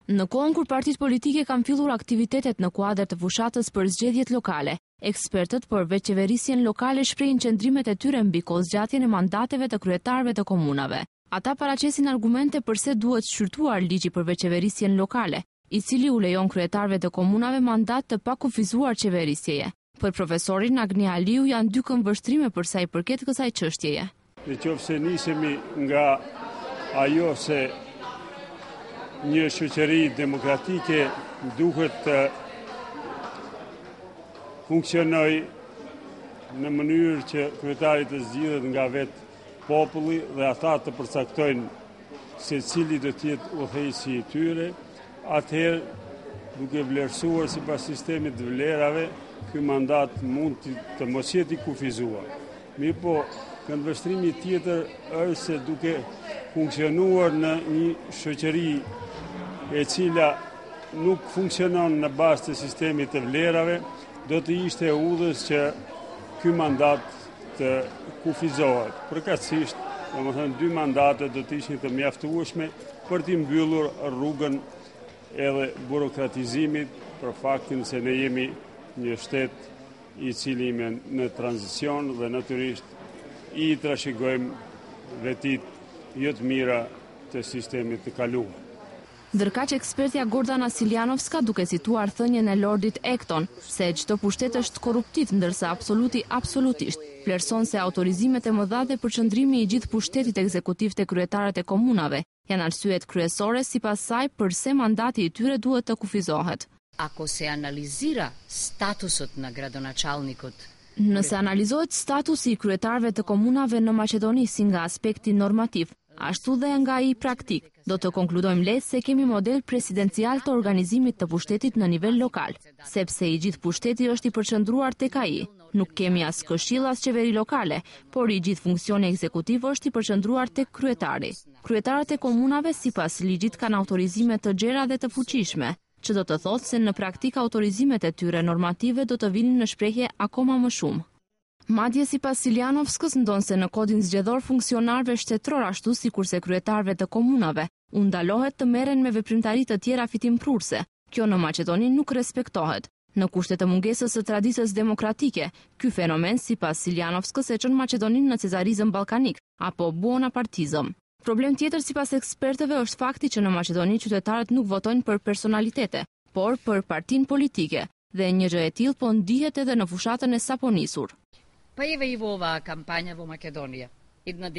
Në kohën kur partitë politike kanë filluar aktivitetet në kuadër të fushatës për zgjedhjet lokale, ekspertët përveç qeverisjen lokale shprehin qëndrimet e tyre mbi kohëzgjatjen e mandateve të kryetarëve të komunave. Ata paraqesin argumente pse duhet shqyrtuar ligji përveç qeverisjen lokale, i cili u lejon kryetarëve të komunave mandat të pakufizuar qeverisjeje. Për profesorin Agni Aliu janë dy këmbvështrime për sa i përket kësaj çështjeje. Nëse nisemi nga ajo se një shoqëri demokratike duhet të funksionojë në mënyrë që kryetari të zgjidhet nga vetë populli dhe ata të përcaktojnë se cili do të jetë udhëheqësi i tyre, atëherë duke vlerësuar sipas sistemit të vlerave, ky mandat mund të mos jetë i kufizuar. Mirë po, këndvështrimi tjetër është se duke funksionuar në një shoqëri e cila nuk funksionon në bazë të sistemit të vlerave, do të ishte udhës që ky mandat të kufizohet. Përkatësisht, domethënë dy mandate do të ishin të mjaftueshme për të mbyllur rrugën edhe burokratizimit për faktin se ne jemi një shtet i cili jemi në tranzicion dhe natyrisht i trashëgojmë vetit jo të mira të sistemit të kaluar. Ndërkaq ekspertja Gordana Siljanovska duke cituar thënien e Lordit Acton se çdo pushtet është korruptiv ndërsa absoluti absolutisht, vlerëson se autorizimet e mëdha dhe përqendrimi i gjithë pushtetit ekzekutiv te kryetarët e komunave janë arsyet kryesore sipas saj pse mandati i tyre duhet të kufizohet. Ako se analizira statusot në gradonaçallnikut. Nëse analizohet statusi i kryetarëve të komunave në Maqedoni si nga aspekti normativ, ashtu dhe nga i praktik, do të konkludojmë lehtë se kemi model presidencial të organizimit të pushtetit në nivel lokal, sepse i gjithë pushteti është i përqendruar tek ai. Nuk kemi as këshill as qeveri lokale, por i gjithë funksioni ekzekutiv është i përqendruar tek kryetari. Kryetarët e komunave sipas ligjit kanë autorizime të gjera dhe të fuqishme, që do të thotë se në praktik autorizimet e tyre normative do të vinin në shprehje akoma më shumë. Madje sipas Siljanovskës ndonse në kodin zgjedhor funksionarëve shtetëror ashtu sikurse kryetarëve të komunave u ndalohet të merren me veprimtari të tjera fitimprurse. Kjo në Maqedoni nuk respektohet. Në kushte të mungesës së traditës demokratike, ky fenomen sipas Siljanovskës e çon Maqedoninë në cezarizëm ballkanik apo buonapartizëm. Problem tjetër sipas ekspertëve është fakti që në Maqedoni qytetarët nuk votojnë për personalitete, por për partinë politike, dhe një gjë e tillë po ndihet edhe në fushatën e sapo nisur.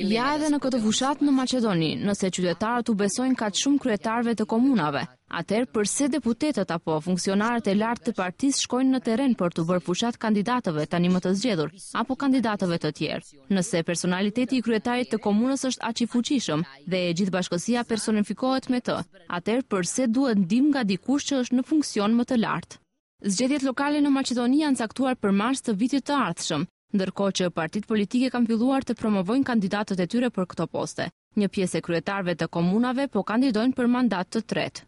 Ja edhe në këtë fushat në Maqedoni, nëse qytetarët u besojnë kaq shumë kryetarëve të komunave, atëherë pse deputetët apo funksionarët e lartë të partisë shkojnë në terren për të bërë fushat kandidatëve tani më të zgjedhur apo kandidatëve të tjerë? Nëse personaliteti i kryetarit të komunës është aq i fuqishëm dhe e gjithë bashkësia personifikohet me të, atëherë pse duhet ndihmë nga dikush që është në funksion më të lartë? Zgjedhjet lokale në Maqedoni janë caktuar për mars të vitit të ardhshëm, ndërkohë që partitë politike kanë filluar të promovojnë kandidatët e tyre për këto poste. Një pjesë e kryetarëve të komunave po kandidojnë për mandat të tretë.